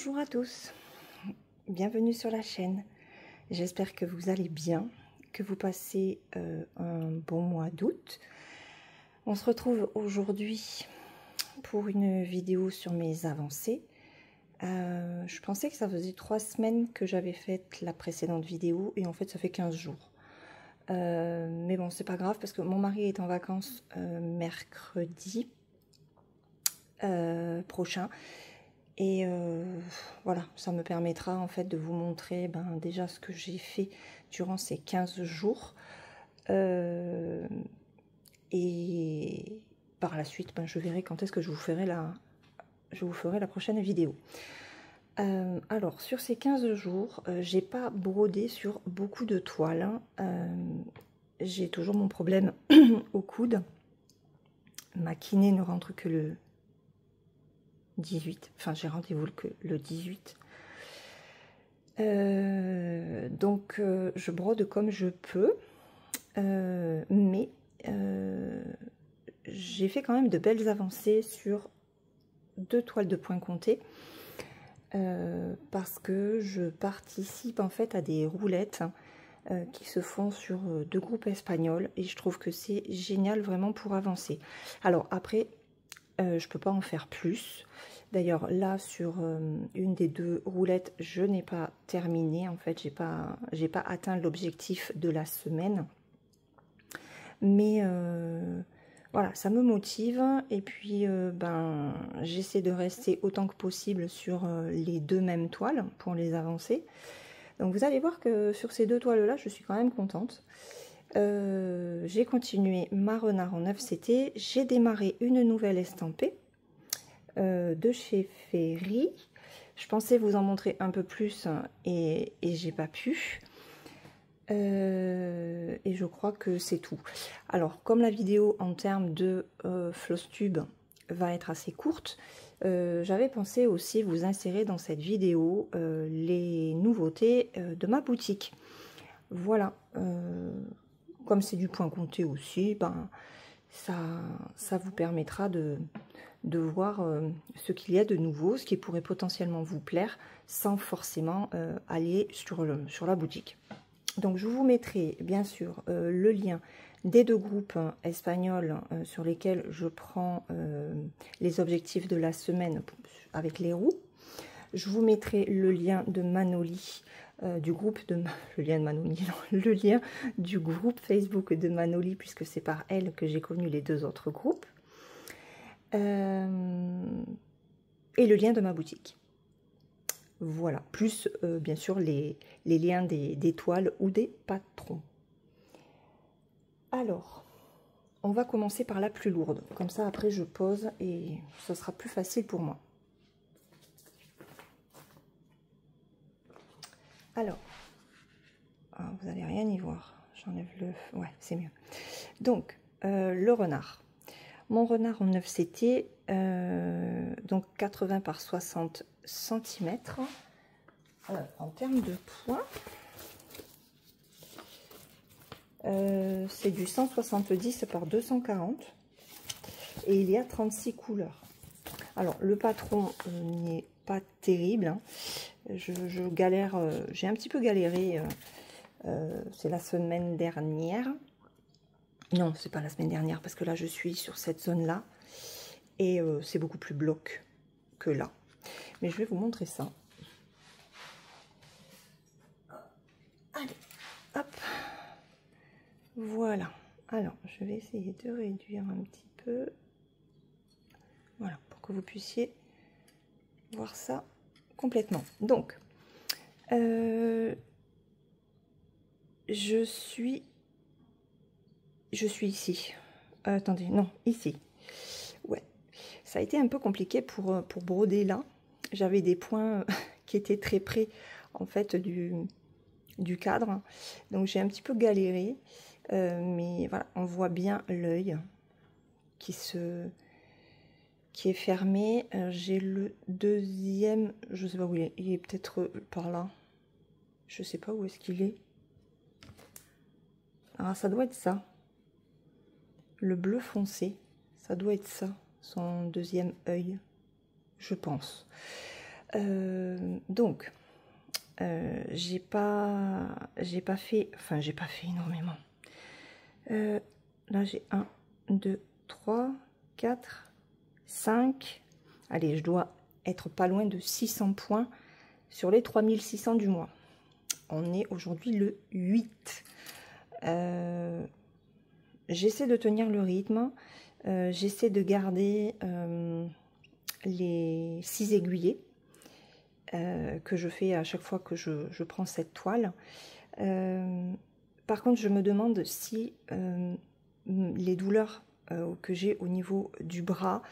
Bonjour à tous, bienvenue sur la chaîne. J'espère que vous allez bien, que vous passez un bon mois d'août. On se retrouve aujourd'hui pour une vidéo sur mes avancées. Je pensais que ça faisait 3 semaines que j'avais fait la précédente vidéo et en fait ça fait 15 jours. Mais bon, c'est pas grave parce que mon mari est en vacances mercredi prochain. Et voilà, ça me permettra en fait de vous montrer déjà ce que j'ai fait durant ces 15 jours. Et par la suite, je verrai quand est-ce que je vous ferai la prochaine vidéo. Alors, sur ces 15 jours, j'ai pas brodé sur beaucoup de toiles. J'ai toujours mon problème au coude. Ma kiné ne rentre que le 18, enfin j'ai rendez-vous que le 18. Donc je brode comme je peux, mais j'ai fait quand même de belles avancées sur 2 toiles de point compté, parce que je participe en fait à des roulettes qui se font sur 2 groupes espagnols et je trouve que c'est génial vraiment pour avancer. Alors après, je peux pas en faire plus. D'ailleurs là sur une des 2 roulettes je n'ai pas terminé, en fait j'ai pas atteint l'objectif de la semaine, mais voilà, ça me motive et puis j'essaie de rester autant que possible sur les 2 mêmes toiles pour les avancer. Donc vous allez voir que sur ces 2 toiles là je suis quand même contente. J'ai continué ma renard en 9CT, j'ai démarré une nouvelle estampée de chez Ferry. Je pensais vous en montrer un peu plus et j'ai pas pu. Et je crois que c'est tout. Alors comme la vidéo en termes de floss tube va être assez courte, j'avais pensé aussi vous insérer dans cette vidéo les nouveautés de ma boutique. Voilà, comme c'est du point compté aussi, ça vous permettra de voir ce qu'il y a de nouveau, ce qui pourrait potentiellement vous plaire sans forcément aller sur la boutique. Donc je vous mettrai bien sûr le lien des 2 groupes espagnols sur lesquels je prends les objectifs de la semaine avec les roues. Je vous mettrai le lien de Manoli, du groupe de le lien du groupe Facebook de Manoli, puisque c'est par elle que j'ai connu les 2 autres groupes. Et le lien de ma boutique. Voilà, plus bien sûr les liens des toiles ou des patrons. Alors, on va commencer par la plus lourde. Comme ça, après, je pose et ce sera plus facile pour moi. Alors, vous n'allez rien y voir. J'enlève le... Ouais, c'est mieux. Donc, le renard. Mon renard en 9CT, donc 80 par 60 cm. En termes de poids, c'est du 170 par 240 et il y a 36 couleurs. Alors, le patron n'est pas terrible, hein. Je galère, j'ai un petit peu galéré, c'est la semaine dernière. Non, c'est pas la semaine dernière parce que là je suis sur cette zone là et c'est beaucoup plus bloc que là. Mais je vais vous montrer ça. Allez, hop, voilà. Alors je vais essayer de réduire un petit peu, voilà, pour que vous puissiez voir ça complètement. Donc je suis ici. Attendez, non, ici. Ouais, ça a été un peu compliqué pour broder là. J'avais des points qui étaient très près en fait du cadre. Donc j'ai un petit peu galéré. Mais voilà, on voit bien l'œil qui est fermé. J'ai le deuxième, je sais pas où il est peut-être par là. Je sais pas où est-ce qu'il est. Ah, ça doit être ça. Le bleu foncé, ça doit être ça, son deuxième œil, je pense. Donc, j'ai pas fait, enfin j'ai pas fait énormément. Là j'ai 1, 2, 3, 4, 5. Allez, je dois être pas loin de 600 points sur les 3600 du mois. On est aujourd'hui le 8. J'essaie de tenir le rythme. J'essaie de garder les 6 aiguillés que je fais à chaque fois que je prends cette toile. Par contre, je me demande si les douleurs que j'ai au niveau du bras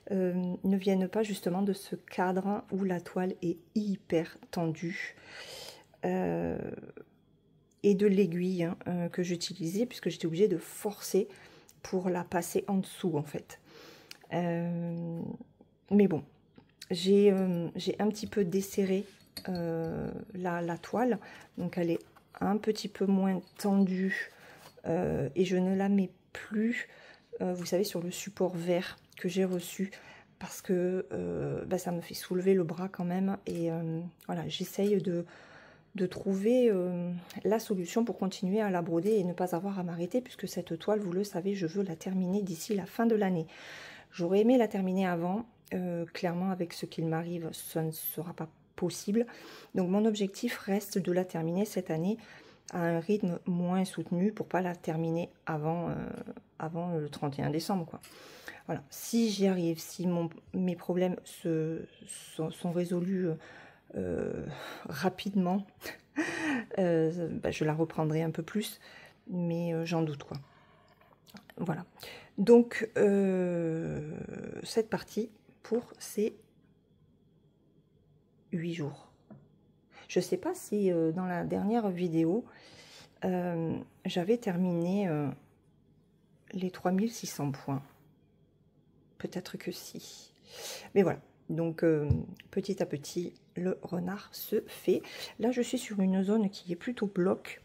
ne viennent pas justement de ce cadre où la toile est hyper tendue et de l'aiguille que j'utilisais, puisque j'étais obligée de forcer pour la passer en dessous en fait. Mais bon, j'ai un petit peu desserré la toile, donc elle est un petit peu moins tendue et je ne la mets plus, vous savez, sur le support vert que j'ai reçu, parce que ça me fait soulever le bras quand même, et voilà, j'essaye de trouver la solution pour continuer à la broder et ne pas avoir à m'arrêter, puisque cette toile, vous le savez, je veux la terminer d'ici la fin de l'année. J'aurais aimé la terminer avant, clairement avec ce qu'il m'arrive, ça ne sera pas possible. Donc mon objectif reste de la terminer cette année à un rythme moins soutenu pour pas la terminer avant le 31 décembre, quoi. Voilà, si j'y arrive, si mes problèmes sont résolus rapidement, je la reprendrai un peu plus, mais j'en doute, quoi. Voilà, donc cette partie pour ces 8 jours. Je sais pas si dans la dernière vidéo j'avais terminé les 3600 points. Peut-être que si. Mais voilà, donc petit à petit, le renard se fait. Là, je suis sur une zone qui est plutôt bloc.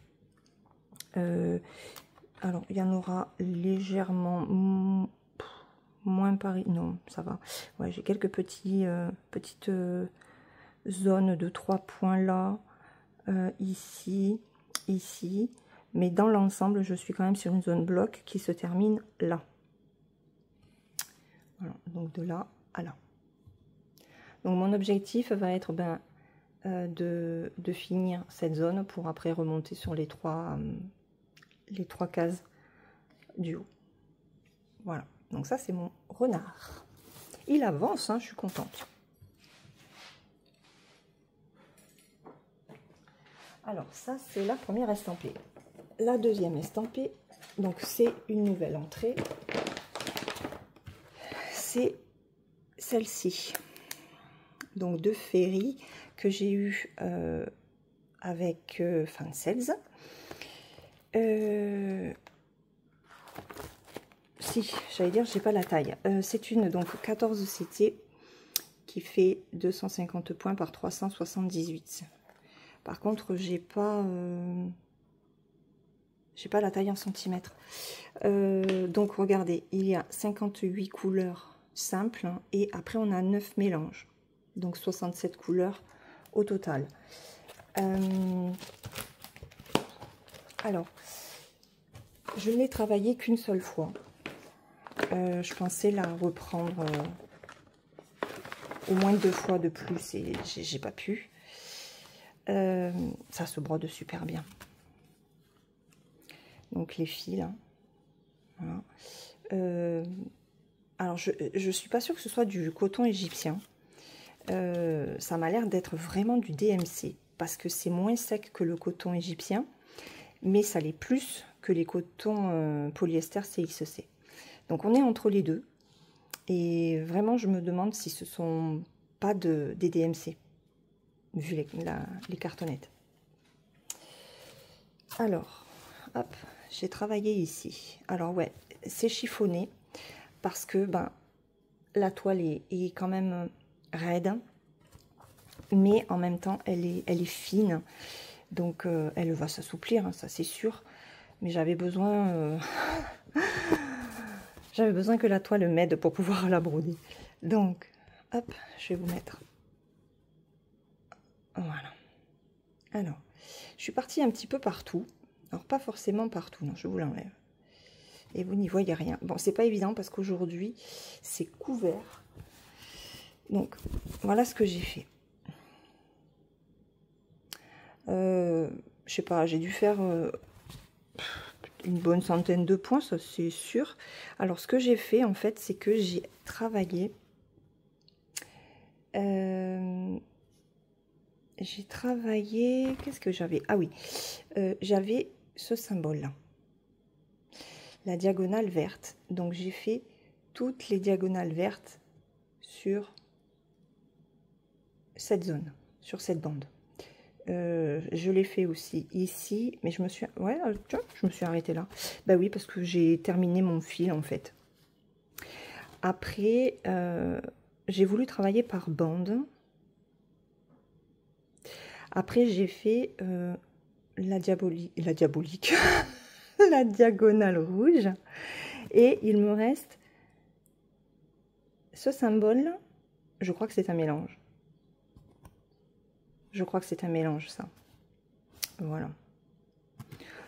Alors, il y en aura légèrement moins pareil. Non, ça va. Ouais, j'ai quelques petites zones de 3 points là, ici, ici. Mais dans l'ensemble, je suis quand même sur une zone bloc qui se termine là. Voilà, donc de là à là. Donc mon objectif va être de finir cette zone pour après remonter sur les trois cases du haut. Voilà, donc ça c'est mon renard. Il avance, hein, je suis contente. Alors ça c'est la première estampée. La deuxième estampée, donc c'est une nouvelle entrée. C'est celle-ci, donc de Ferry, que j'ai eu avec Fansels. Si, j'allais dire, j'ai pas la taille. C'est une donc 14 CT qui fait 250 points par 378. Par contre, j'ai pas la taille en centimètres. Donc regardez, il y a 58 couleurs simples et après on a 9 mélanges. Donc 67 couleurs au total. Alors, je ne l'ai travaillé qu'une seule fois. Je pensais la reprendre au moins 2 fois de plus et j'ai pas pu. Ça se brode super bien. Donc les fils. Hein. Voilà. Alors je suis pas sûre que ce soit du coton égyptien. Ça m'a l'air d'être vraiment du DMC parce que c'est moins sec que le coton égyptien, mais ça l'est plus que les cotons polyester CXC. Donc on est entre les deux et vraiment je me demande si ce sont pas des DMC vu les cartonnettes. Alors hop, j'ai travaillé ici. Alors ouais, c'est chiffonné parce que la toile est quand même raide, mais en même temps elle est fine, donc elle va s'assouplir, hein, ça c'est sûr, mais j'avais besoin que la toile m'aide pour pouvoir la broder. Donc hop, je vais vous mettre Voilà. Alors, je suis partie un petit peu partout. Alors, pas forcément partout, non, je vous l'enlève. Et vous n'y voyez rien. Bon, c'est pas évident parce qu'aujourd'hui, c'est couvert. Donc, voilà ce que j'ai fait. Je sais pas, j'ai dû faire une bonne centaine de points, ça c'est sûr. Alors, ce que j'ai fait, en fait, c'est que j'ai travaillé... Qu'est-ce que j'avais? Ah oui, j'avais ce symbole-là. La diagonale verte. Donc, j'ai fait toutes les diagonales vertes sur cette zone, sur cette bande. Je l'ai fait aussi ici, mais je me suis... Ouais, tiens, je me suis arrêtée là. Bah oui, parce que j'ai terminé mon fil, en fait. Après, j'ai voulu travailler par bande. Après, j'ai fait la diabolique, la diagonale rouge. Et il me reste ce symbole. Je crois que c'est un mélange. Je crois que c'est un mélange, ça. Voilà.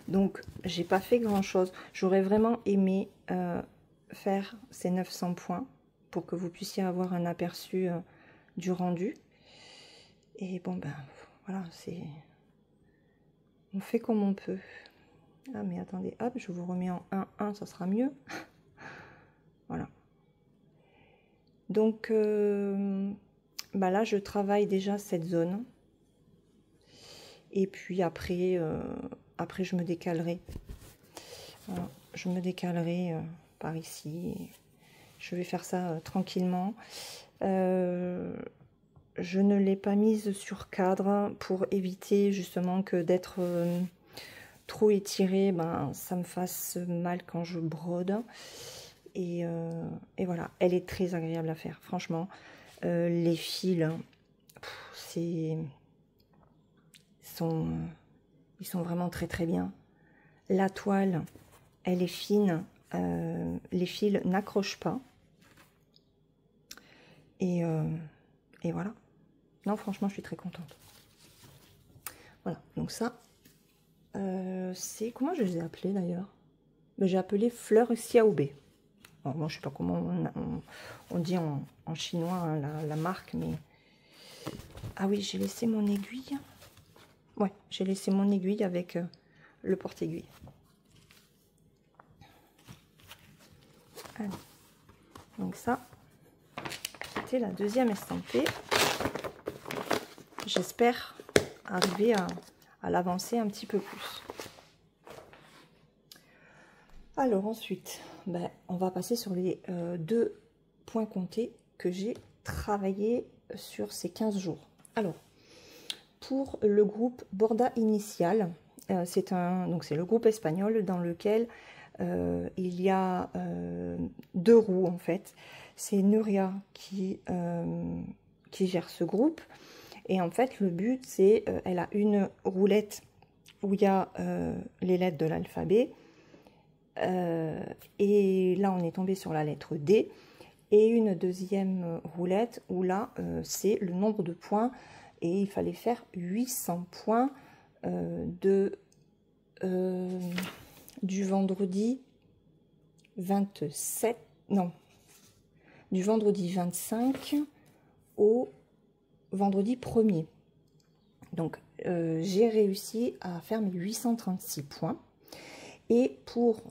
Donc, j'ai pas fait grand-chose. J'aurais vraiment aimé faire ces 900 points pour que vous puissiez avoir un aperçu du rendu. Et bon, ben, voilà, c'est... On fait comme on peut. Ah, mais attendez, hop, je vous remets en 1-1, ça sera mieux. Voilà. Donc, bah là, je travaille déjà cette zone. Et puis après, après je me décalerai. Voilà, je me décalerai par ici. Je vais faire ça tranquillement. Je ne l'ai pas mise sur cadre pour éviter justement que d'être trop étirée, ben, ça me fasse mal quand je brode. Et voilà, elle est très agréable à faire, franchement. Les fils, ils sont vraiment très très bien. La toile, elle est fine, les fils n'accrochent pas. Et voilà. Non, franchement, je suis très contente. Voilà, donc ça, c'est... Comment je les ai appelés d'ailleurs? Ben, j'ai appelé fleur xiaobei. Bon, moi, je sais pas comment on dit en chinois hein, la marque, mais... Ah oui, j'ai laissé mon aiguille. Ouais, j'ai laissé mon aiguille avec le porte-aiguille. Donc ça, c'était la deuxième estampée. J'espère arriver à l'avancer un petit peu plus. Alors ensuite, ben, on va passer sur les 2 points comptés que j'ai travaillé sur ces 15 jours. Alors, pour le groupe Borda Initial, c'est le groupe espagnol dans lequel il y a 2 roues en fait. C'est Nuria qui gère ce groupe. Et en fait, le but, c'est, elle a une roulette où il y a les lettres de l'alphabet. Et là, on est tombé sur la lettre D. Et une deuxième roulette où là, c'est le nombre de points. Et il fallait faire 800 points du vendredi 27, non, du vendredi 25 au vendredi 1er. Donc, j'ai réussi à faire mes 836 points. Et pour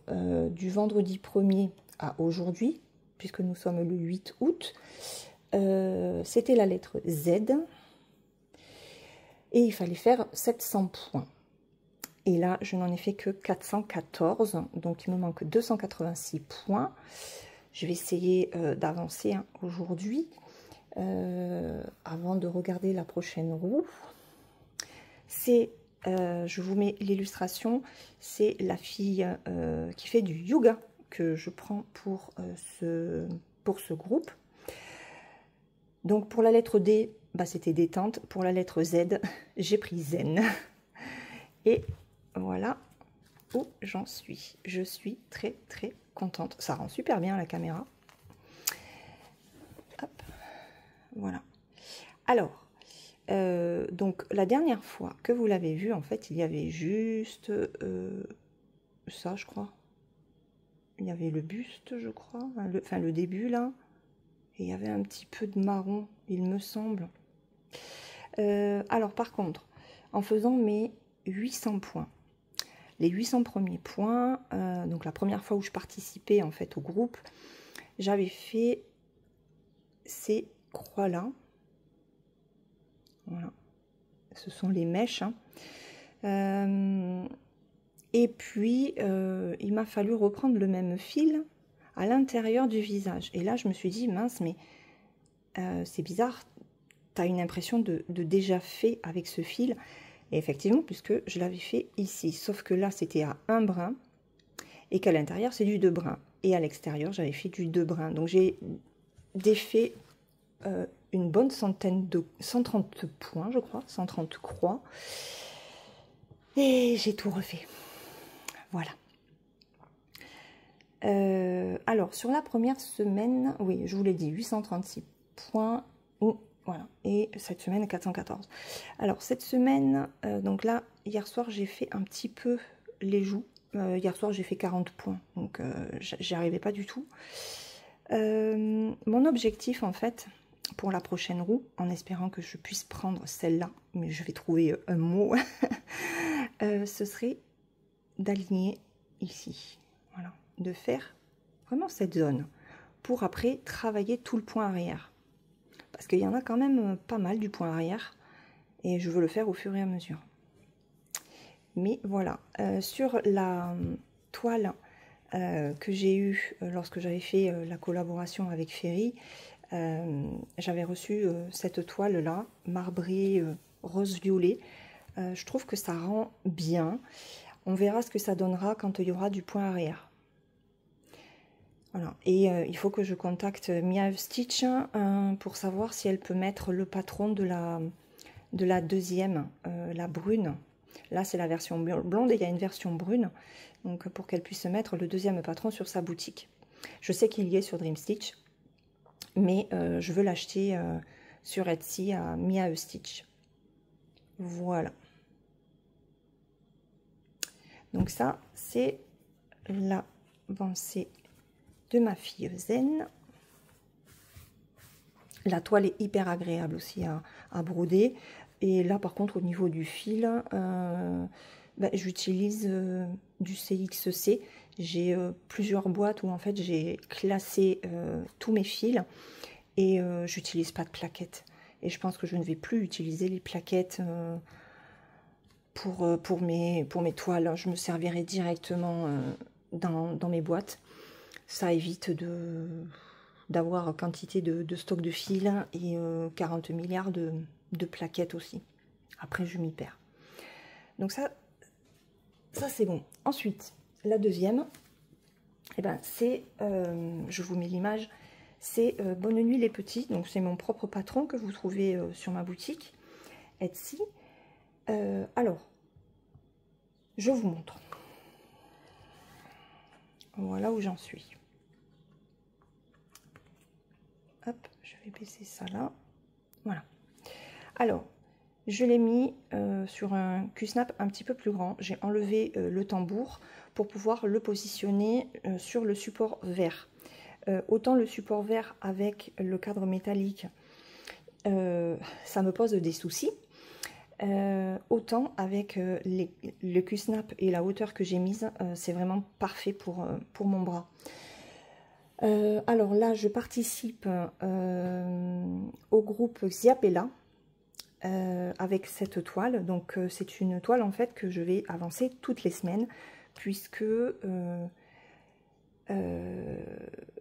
du vendredi 1er à aujourd'hui, puisque nous sommes le 8 août, c'était la lettre Z. Et il fallait faire 700 points. Et là, je n'en ai fait que 414. Donc, il me manque 286 points. Je vais essayer d'avancer hein, aujourd'hui. Avant de regarder la prochaine roue. C'est, je vous mets l'illustration, c'est la fille qui fait du yoga que je prends pour ce groupe. Donc pour la lettre D, bah, c'était détente. Pour la lettre Z, j'ai pris zen. Et voilà où j'en suis. Je suis très très contente. Ça rend super bien la caméra. Hop. Voilà. Alors, Donc la dernière fois que vous l'avez vu, en fait, il y avait juste ça, je crois. Il y avait le buste, je crois, enfin le début là. Et il y avait un petit peu de marron, il me semble. Alors par contre, en faisant mes 800 points, les 800 premiers points, donc la première fois où je participais en fait au groupe, j'avais fait ces croix là. Voilà, ce sont les mèches. Hein. Et puis, il m'a fallu reprendre le même fil à l'intérieur du visage. Et là, je me suis dit, mince, mais c'est bizarre, tu as une impression de déjà fait avec ce fil. Et effectivement, puisque je l'avais fait ici. Sauf que là, c'était à 1 brin et qu'à l'intérieur, c'est du 2 brins. Et à l'extérieur, j'avais fait du 2 brins. Donc, j'ai défait une bonne centaine de 130 points, je crois, 130 croix. Et j'ai tout refait. Voilà. Alors, sur la première semaine, oui, je vous l'ai dit, 836 points. Voilà. Et cette semaine, 414. Alors, cette semaine, donc là, hier soir, j'ai fait un petit peu les joues. Hier soir, j'ai fait 40 points. Donc, j'y arrivais pas du tout. Mon objectif, en fait, pour la prochaine roue, en espérant que je puisse prendre celle-là, mais je vais trouver un mot, ce serait d'aligner ici. Voilà. De faire vraiment cette zone pour après travailler tout le point arrière. Parce qu'il y en a quand même pas mal du point arrière et je veux le faire au fur et à mesure. Mais voilà, sur la toile que j'ai eue lorsque j'avais fait la collaboration avec Ferry, j'avais reçu cette toile là, marbrée rose-violet. Je trouve que ça rend bien. On verra ce que ça donnera quand il y aura du point arrière. Voilà. Et il faut que je contacte Miav Stitch pour savoir si elle peut mettre le patron de la deuxième, la brune. Là, c'est la version blonde et il y a une version brune. Donc, pour qu'elle puisse mettre le deuxième patron sur sa boutique. Je sais qu'il y est sur Dream Stitch, mais je veux l'acheter sur Etsy à Miav Stitch. Voilà. Donc ça, c'est l'avancée de ma fille Zen. La toile est hyper agréable aussi à broder. Et là, par contre, au niveau du fil, j'utilise du CXC. J'ai plusieurs boîtes où en fait j'ai classé tous mes fils et j'utilise pas de plaquettes. Et je pense que je ne vais plus utiliser les plaquettes pour mes toiles. Je me servirai directement dans mes boîtes. Ça évite d'avoir quantité de stock de fils et 40 milliards de plaquettes aussi. Après, je m'y perds. Donc ça c'est bon. Ensuite, la deuxième, eh ben, c'est, je vous mets l'image, c'est Bonne nuit les petits. Donc c'est mon propre patron que vous trouvez sur ma boutique Etsy. Alors, je vous montre. Voilà où j'en suis. Hop, je vais baisser ça là. Voilà. Alors, je l'ai mis sur un Q-snap un petit peu plus grand. J'ai enlevé le tambour pour pouvoir le positionner sur le support vert. Autant le support vert avec le cadre métallique, ça me pose des soucis. Autant avec le Q-snap et la hauteur que j'ai mise, c'est vraiment parfait pour mon bras. Alors là, je participe au groupe Xiapella avec cette toile. Donc c'est une toile en fait que je vais avancer toutes les semaines puisque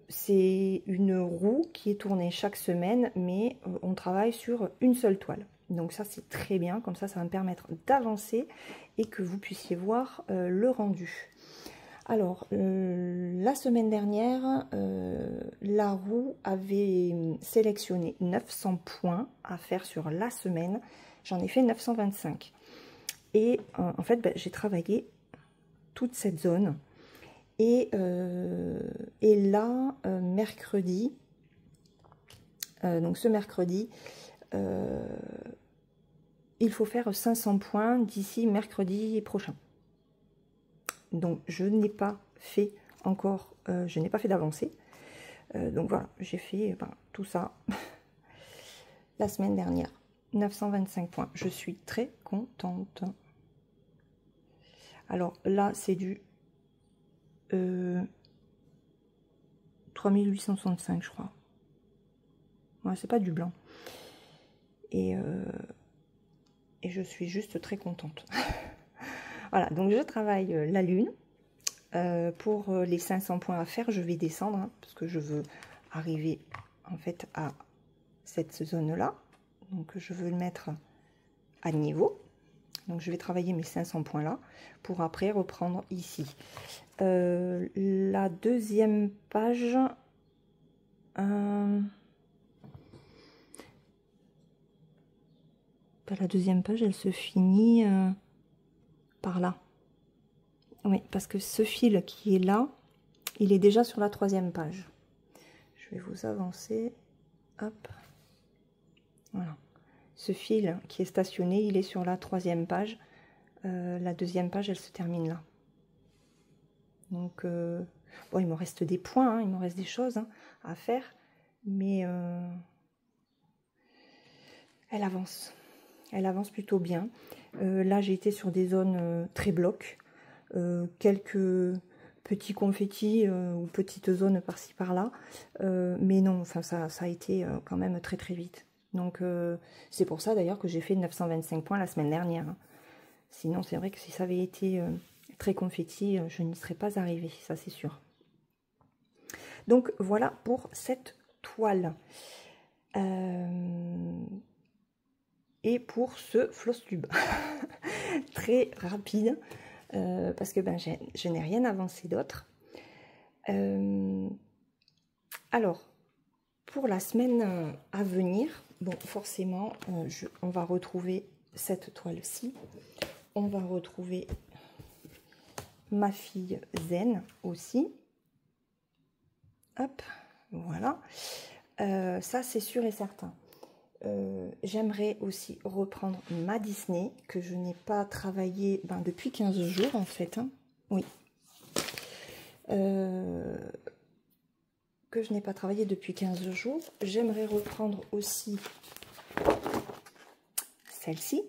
c'est une roue qui est tournée chaque semaine, mais on travaille sur une seule toile. Donc ça c'est très bien, comme ça va me permettre d'avancer et que vous puissiez voir le rendu. Alors, la semaine dernière, la roue avait sélectionné 900 points à faire sur la semaine. J'en ai fait 925. Et en fait, j'ai travaillé toute cette zone. Et là, mercredi, donc ce mercredi, il faut faire 500 points d'ici mercredi prochain. Donc je n'ai pas fait encore, je n'ai pas fait d'avancée. Donc voilà, j'ai fait tout ça la semaine dernière. 925 points. Je suis très contente. Alors là, c'est du 3865, je crois. Ouais, c'est pas du blanc. Et je suis juste très contente. Voilà, donc je travaille la lune. Pour les 500 points à faire, je vais descendre, hein, parce que je veux arriver en fait à cette zone-là. Donc je veux le mettre à niveau. Donc je vais travailler mes 500 points là, pour après reprendre ici. La deuxième page... la deuxième page, elle se finit par là. Oui, parce que ce fil qui est là, il est déjà sur la troisième page. Je vais vous avancer. Hop. Voilà. Ce fil qui est stationné, il est sur la troisième page. La deuxième page, elle se termine là. Donc, bon, il me reste des points, hein, il me reste des choses à faire. Mais elle avance. Elle avance plutôt bien. Là, j'ai été sur des zones très blocs. Quelques petits confettis ou petites zones par-ci par-là, mais non, enfin ça a été quand même très très vite. Donc c'est pour ça d'ailleurs que j'ai fait 925 points la semaine dernière. Hein. Sinon c'est vrai que si ça avait été très confetti, je n'y serais pas arrivée, ça c'est sûr. Donc voilà pour cette toile. Et pour ce floss tube, très rapide. Parce que je n'ai rien avancé d'autre. Alors, pour la semaine à venir, bon, forcément, on va retrouver cette toile-ci. On va retrouver ma fille Zen aussi. Hop, voilà. Ça, c'est sûr et certain. J'aimerais aussi reprendre ma Disney, que je n'ai pas travaillé depuis 15 jours en fait. Hein. Oui. Que je n'ai pas travaillé depuis 15 jours. J'aimerais reprendre aussi celle-ci,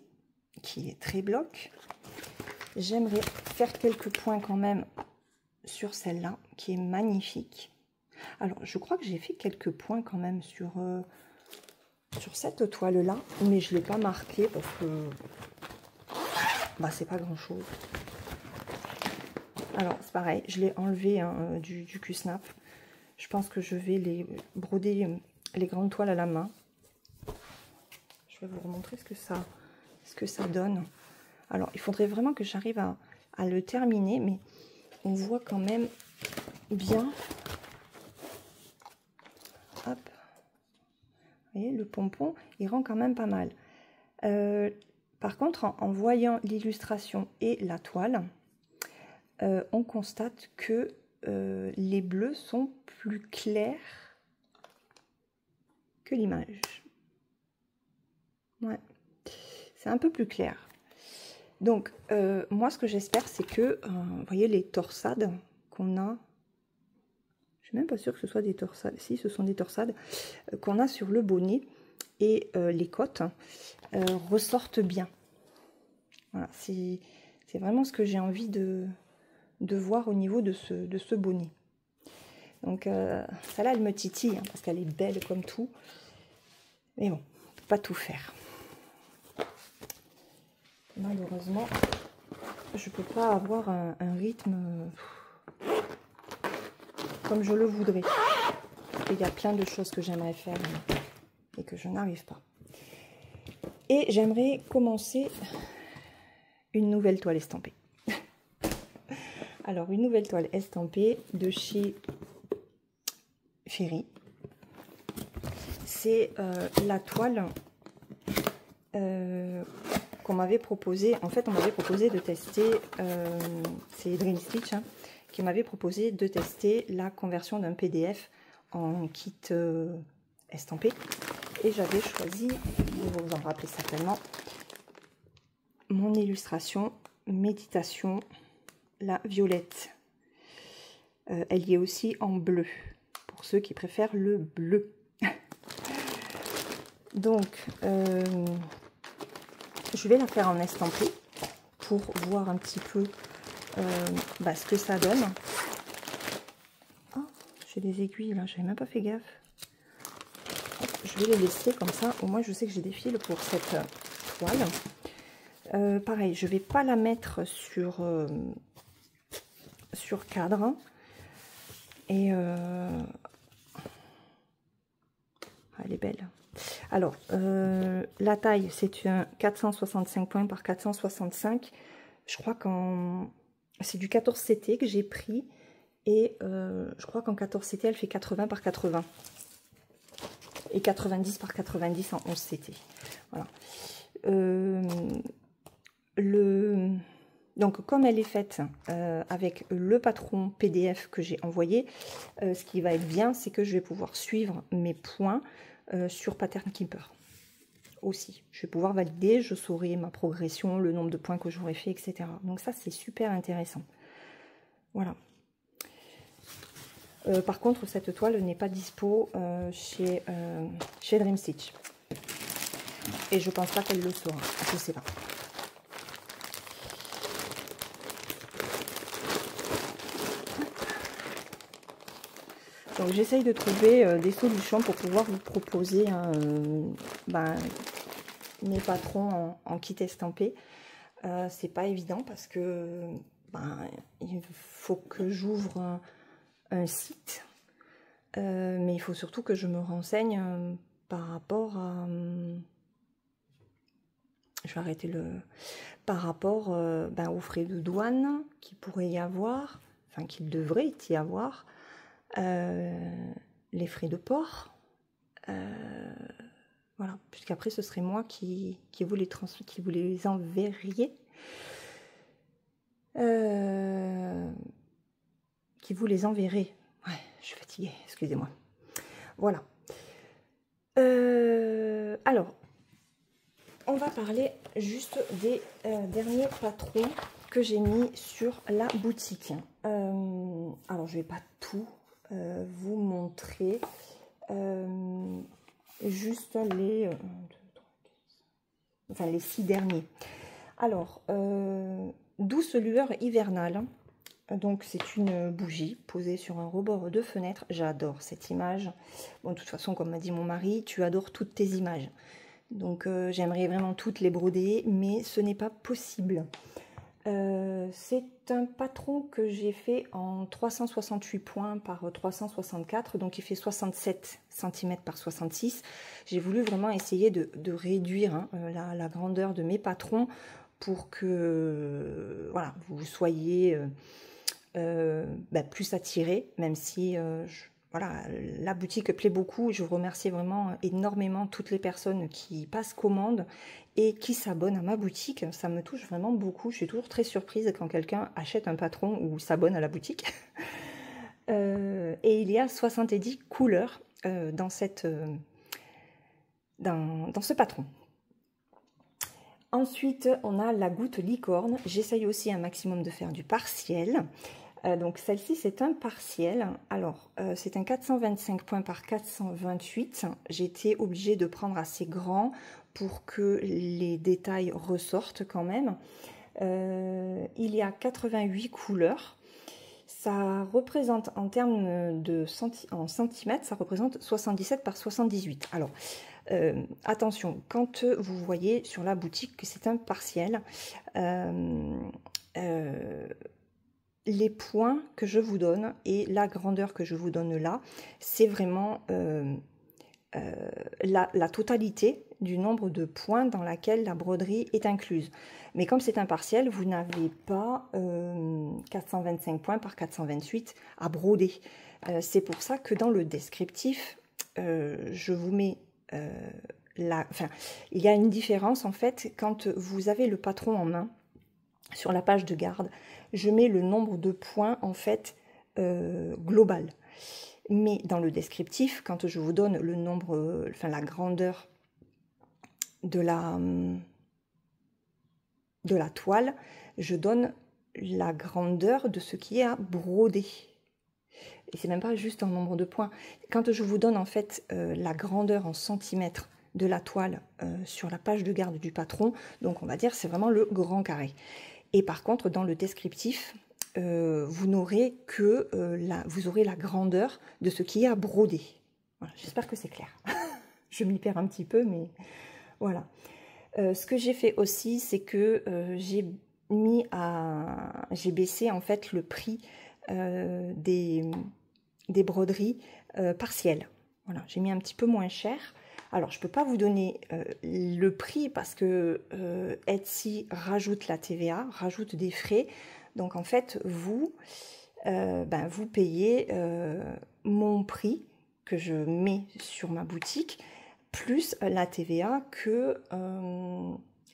qui est très bloc. J'aimerais faire quelques points quand même sur celle-là, qui est magnifique. Alors, je crois que j'ai fait quelques points quand même sur cette toile-là, mais je ne l'ai pas marqué parce que c'est pas grand-chose. Alors, c'est pareil, je l'ai enlevé du Q-Snap. Je pense que je vais les broder les grandes toiles à la main. Je vais vous remontrer ce que ça donne. Alors, il faudrait vraiment que j'arrive à le terminer, mais on voit quand même bien. Hop. Vous voyez, le pompon, il rend quand même pas mal. Par contre, en voyant l'illustration et la toile, on constate que les bleus sont plus clairs que l'image. Ouais, c'est un peu plus clair. Donc, moi, ce que j'espère, c'est que, vous voyez, les torsades qu'on a, je suis même pas sûre que ce soit des torsades, si, ce sont des torsades qu'on a sur le bonnet et les côtes ressortent bien. Voilà, c'est vraiment ce que j'ai envie de voir au niveau de ce bonnet. Donc, celle-là, elle me titille, hein, parce qu'elle est belle comme tout. Mais bon, on ne peut pas tout faire. Malheureusement, je ne peux pas avoir un rythme comme je le voudrais. Il y a plein de choses que j'aimerais faire et que je n'arrive pas. Et j'aimerais commencer une nouvelle toile estampée. Alors, une nouvelle toile estampée de chez Ferry. C'est la toile qu'on m'avait proposé. En fait, on m'avait proposé de tester, c'est Dream Stitch, hein, qui m'avait proposé de tester la conversion d'un PDF en kit estampé. Et j'avais choisi, vous vous en rappelez certainement, mon illustration méditation, la violette. Elle y est aussi en bleu, pour ceux qui préfèrent le bleu. Donc, je vais la faire en estampé pour voir un petit peu ce que ça donne. Oh, j'ai des aiguilles là, j'avais même pas fait gaffe. Hop, je vais les laisser comme ça, au moins je sais que j'ai des fils pour cette toile. Pareil, je vais pas la mettre sur cadre. Et elle est belle. Alors, la taille, c'est un 465 points par 465. Je crois qu'en... c'est du 14 CT que j'ai pris. Et je crois qu'en 14 CT, elle fait 80 par 80. Et 90 par 90 en 11 CT. Voilà. Donc, comme elle est faite avec le patron PDF que j'ai envoyé, ce qui va être bien, c'est que je vais pouvoir suivre mes points sur Pattern Keeper aussi. Je vais pouvoir valider, je saurai ma progression, le nombre de points que j'aurai fait, etc. Donc ça, c'est super intéressant. Voilà. Par contre, cette toile n'est pas dispo chez Dream Stitch. Et je pense pas qu'elle le saura. Je sais pas. Donc j'essaye de trouver des solutions pour pouvoir vous proposer mes patrons en kit estampé. C'est pas évident parce que il faut que j'ouvre un site, mais il faut surtout que je me renseigne par rapport à... je vais arrêter par rapport aux frais de douane qu'il pourrait y avoir, enfin qu'il devrait y avoir. Les frais de port, voilà, puisqu'après ce serait moi qui vous les enverriez, qui vous les enverrez. Ouais, je suis fatiguée, excusez-moi. Voilà. Alors, on va parler juste des derniers patrons que j'ai mis sur la boutique. Alors, je vais pas tout vous montrer, juste les 6 derniers. Alors, douce lueur hivernale. Donc c'est une bougie posée sur un rebord de fenêtre. J'adore cette image. Bon, de toute façon, comme m'a dit mon mari, tu adores toutes tes images. Donc j'aimerais vraiment toutes les broder, mais ce n'est pas possible. C'est un patron que j'ai fait en 368 points par 364, donc il fait 67 cm par 66. J'ai voulu vraiment essayer de réduire la grandeur de mes patrons pour que voilà, vous soyez plus attirés, même si voilà, la boutique plaît beaucoup. Je vous remercie vraiment énormément toutes les personnes qui passent commande et qui s'abonnent à ma boutique. Ça me touche vraiment beaucoup. Je suis toujours très surprise quand quelqu'un achète un patron ou s'abonne à la boutique. Et il y a 70 couleurs dans ce patron. Ensuite, on a la goutte licorne. J'essaye aussi un maximum de faire du partiel. Donc celle-ci, c'est un partiel. Alors, c'est un 425 points par 428. J'étais obligée de prendre assez grand pour que les détails ressortent quand même. Il y a 88 couleurs. Ça représente, en termes en centimètres, ça représente 77 par 78. Alors, attention, quand vous voyez sur la boutique que c'est un partiel, les points que je vous donne et la grandeur que je vous donne là, c'est vraiment la totalité du nombre de points dans laquelle la broderie est incluse. Mais comme c'est un partiel, vous n'avez pas 425 points par 428 à broder. C'est pour ça que dans le descriptif, je vous mets il y a une différence en fait quand vous avez le patron en main. Sur la page de garde, je mets le nombre de points en fait global. Mais dans le descriptif, quand je vous donne le nombre, la grandeur de de la toile, je donne la grandeur de ce qui est à broder. Et c'est même pas juste en nombre de points. Quand je vous donne en fait la grandeur en centimètres de la toile sur la page de garde du patron, donc on va dire c'est vraiment le grand carré. Et par contre, dans le descriptif, vous n'aurez que vous aurez la grandeur de ce qui est à broder. Voilà, j'espère que c'est clair. Je m'y perds un petit peu, mais voilà. Ce que j'ai fait aussi, c'est que j'ai baissé en fait le prix des broderies partielles. Voilà, j'ai mis un petit peu moins cher. Alors, je ne peux pas vous donner le prix parce que Etsy rajoute la TVA, rajoute des frais. Donc, en fait, vous payez mon prix que je mets sur ma boutique, plus la TVA que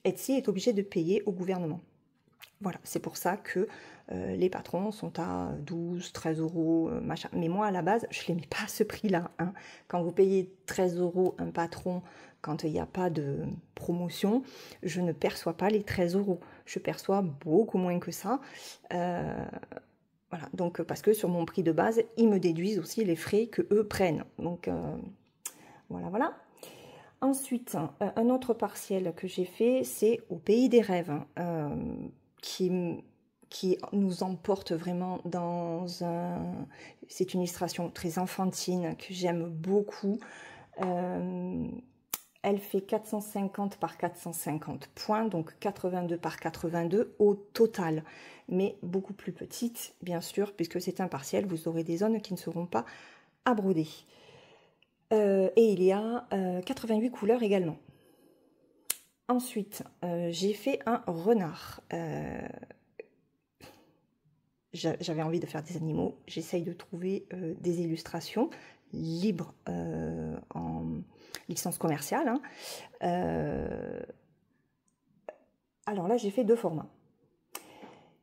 Etsy est obligé de payer au gouvernement. Voilà, c'est pour ça que les patrons sont à 12, 13 euros, machin. Mais moi, à la base, je ne les mets pas à ce prix-là. Hein. Quand vous payez 13 euros un patron, quand il n'y a pas de promotion, je ne perçois pas les 13 euros. Je perçois beaucoup moins que ça. Voilà, donc parce que sur mon prix de base, ils me déduisent aussi les frais que eux prennent. Donc voilà, voilà. Ensuite, un autre partiel que j'ai fait, c'est au pays des rêves, qui nous emporte vraiment dans un... C'est une illustration très enfantine que j'aime beaucoup. Elle fait 450 par 450 points, donc 82 par 82 au total, mais beaucoup plus petite, bien sûr, puisque c'est un partiel, vous aurez des zones qui ne seront pas à broder. Et il y a 88 couleurs également. Ensuite, j'ai fait un renard. J'avais envie de faire des animaux. J'essaye de trouver des illustrations libres en licence commerciale. Hein. Alors là, j'ai fait deux formats.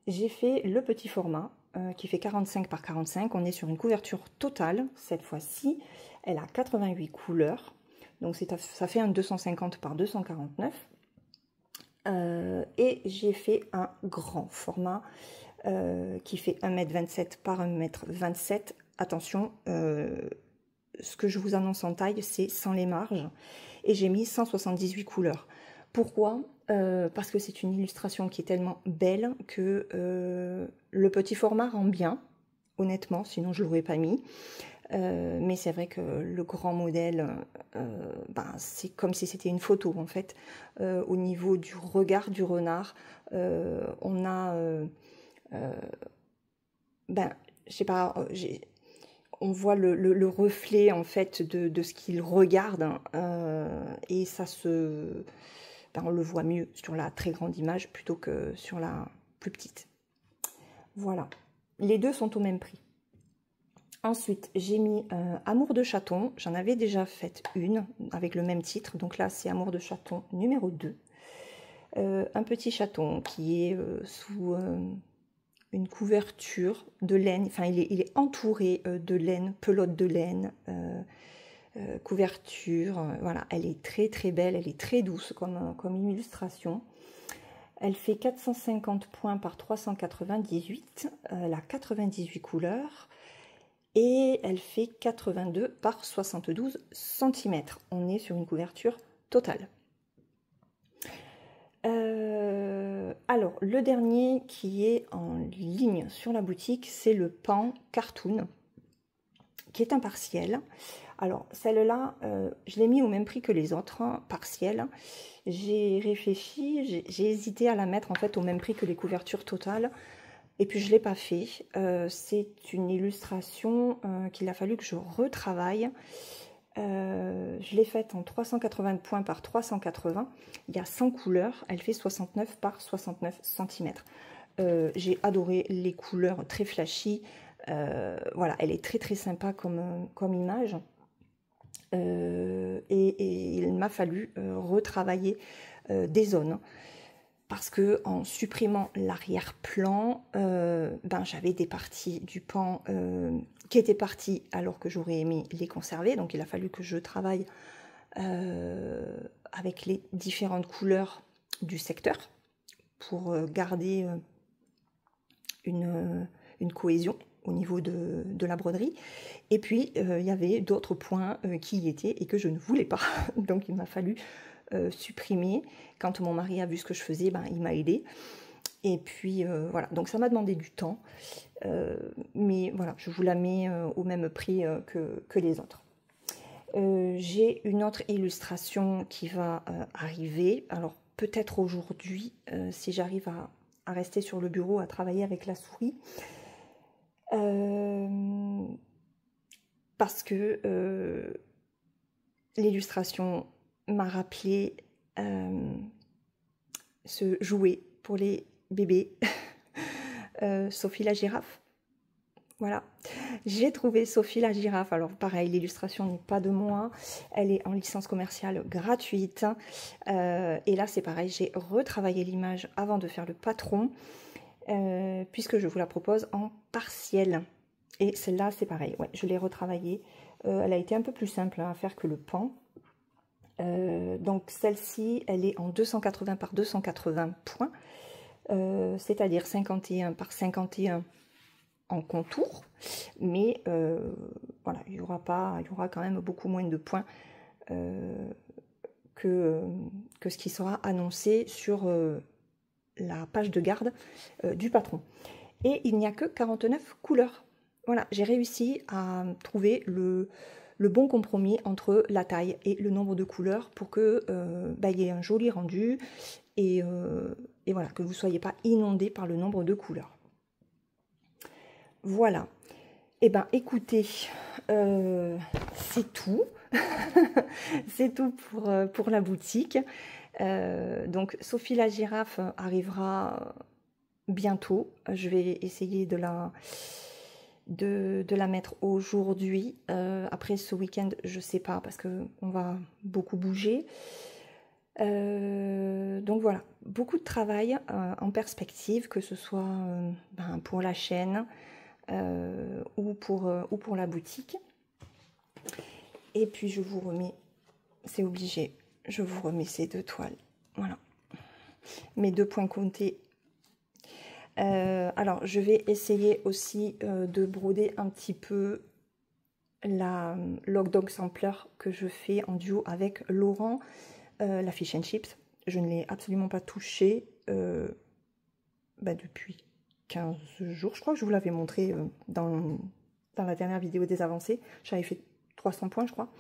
J'ai fait le petit format qui fait 45 par 45. On est sur une couverture totale cette fois-ci. Elle a 88 couleurs. Donc ça fait un 250 par 249. Et j'ai fait un grand format qui fait 1,27 m par 1,27 m. Attention, ce que je vous annonce en taille, c'est sans les marges. Et j'ai mis 178 couleurs. Pourquoi ? Parce que c'est une illustration qui est tellement belle que le petit format rend bien, honnêtement, sinon je ne l'aurais pas mis. Mais c'est vrai que le grand modèle, c'est comme si c'était une photo en fait. Au niveau du regard du renard, on a, je sais pas, on voit le reflet en fait de ce qu'il regarde et ça se, on le voit mieux sur la très grande image plutôt que sur la plus petite. Voilà, les deux sont au même prix. Ensuite, j'ai mis Amour de chaton. J'en avais déjà fait une avec le même titre. Donc là, c'est Amour de chaton numéro 2. Un petit chaton qui est sous une couverture de laine. Enfin, il est entouré de laine, pelote de laine, couverture. Voilà, elle est très très belle. Elle est très douce comme illustration. Elle fait 450 points par 398. Elle a 98 couleurs. Et elle fait 82 par 72 cm. On est sur une couverture totale. Alors, le dernier qui est en ligne sur la boutique, c'est le Pan Cartoon, qui est un partiel. Alors, celle-là, je l'ai mis au même prix que les autres, hein, partiels. J'ai réfléchi, j'ai hésité à la mettre en fait au même prix que les couvertures totales. Et puis je ne l'ai pas fait. C'est une illustration qu'il a fallu que je retravaille. Je l'ai faite en 380 points par 380. Il y a 100 couleurs. Elle fait 69 par 69 cm. J'ai adoré les couleurs très flashy. Voilà, elle est très très sympa comme image. Et il m'a fallu retravailler des zones. Parce que en supprimant l'arrière-plan, j'avais des parties du pan qui étaient parties alors que j'aurais aimé les conserver. Donc il a fallu que je travaille avec les différentes couleurs du secteur pour garder une cohésion au niveau de la broderie. Et puis, il y avait d'autres points qui y étaient et que je ne voulais pas. Donc, il m'a fallu supprimer. Quand mon mari a vu ce que je faisais, ben, il m'a aidé. Et puis, voilà. Donc, ça m'a demandé du temps. Mais voilà, je vous la mets au même prix que les autres. J'ai une autre illustration qui va arriver. Alors, peut-être aujourd'hui, si j'arrive à rester sur le bureau, à travailler avec la souris. Parce que l'illustration m'a rappelé ce jouet pour les bébés, Sophie la girafe. Voilà, j'ai trouvé Sophie la girafe. Alors pareil, l'illustration n'est pas de moi, elle est en licence commerciale gratuite. Et là c'est pareil, j'ai retravaillé l'image avant de faire le patron, puisque je vous la propose en partiel. Et celle-là c'est pareil, ouais, je l'ai retravaillée. Elle a été un peu plus simple à faire que le pan. Donc celle-ci, elle est en 280 par 280 points, c'est-à-dire 51 par 51 en contour, mais voilà, il y aura quand même beaucoup moins de points que ce qui sera annoncé sur la page de garde du patron. Et il n'y a que 49 couleurs. Voilà, j'ai réussi à trouver le bon compromis entre la taille et le nombre de couleurs pour que il y ait un joli rendu et voilà, que vous ne soyez pas inondé par le nombre de couleurs. Voilà. Eh bien, écoutez, c'est tout. C'est tout pour la boutique. Donc, Sophie la girafe arrivera bientôt. Je vais essayer de la mettre aujourd'hui. Après ce week-end, je sais pas, parce qu'on va beaucoup bouger. Donc voilà, beaucoup de travail en perspective, que ce soit pour la chaîne, ou pour la boutique. Et puis je vous remets, c'est obligé, je vous remets ces 2 toiles. Voilà, mes 2 points comptés. Alors je vais essayer aussi de broder un petit peu la Log Dog Sampler que je fais en duo avec Laurent, la Fish and Chips. Je ne l'ai absolument pas touchée depuis 15 jours, je crois que je vous l'avais montré dans la dernière vidéo des avancées. J'avais fait 300 points, je crois,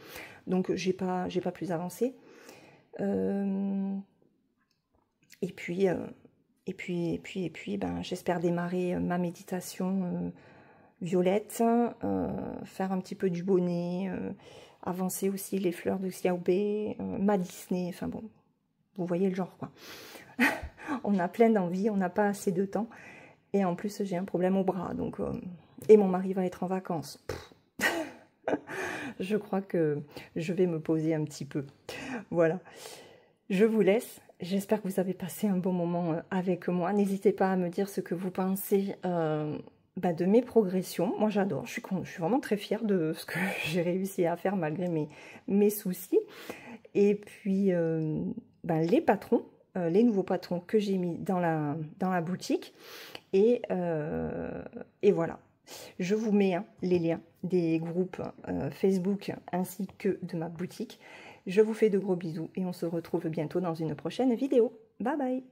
donc j'ai pas plus avancé. Et puis j'espère démarrer ma méditation violette, faire un petit peu du bonnet, avancer aussi les fleurs de Xiaobei, ma Disney, enfin bon, vous voyez le genre quoi. On a plein d'envie, on n'a pas assez de temps. Et en plus, j'ai un problème au bras. Donc, et mon mari va être en vacances. Je crois que je vais me poser un petit peu. Voilà. Je vous laisse. J'espère que vous avez passé un bon moment avec moi. N'hésitez pas à me dire ce que vous pensez de mes progressions. Moi, j'adore. Je suis vraiment très fière de ce que j'ai réussi à faire malgré mes soucis. Et puis, les patrons. Les nouveaux patrons que j'ai mis dans la boutique. Et voilà. Je vous mets les liens des groupes Facebook ainsi que de ma boutique. Je vous fais de gros bisous et on se retrouve bientôt dans une prochaine vidéo. Bye bye!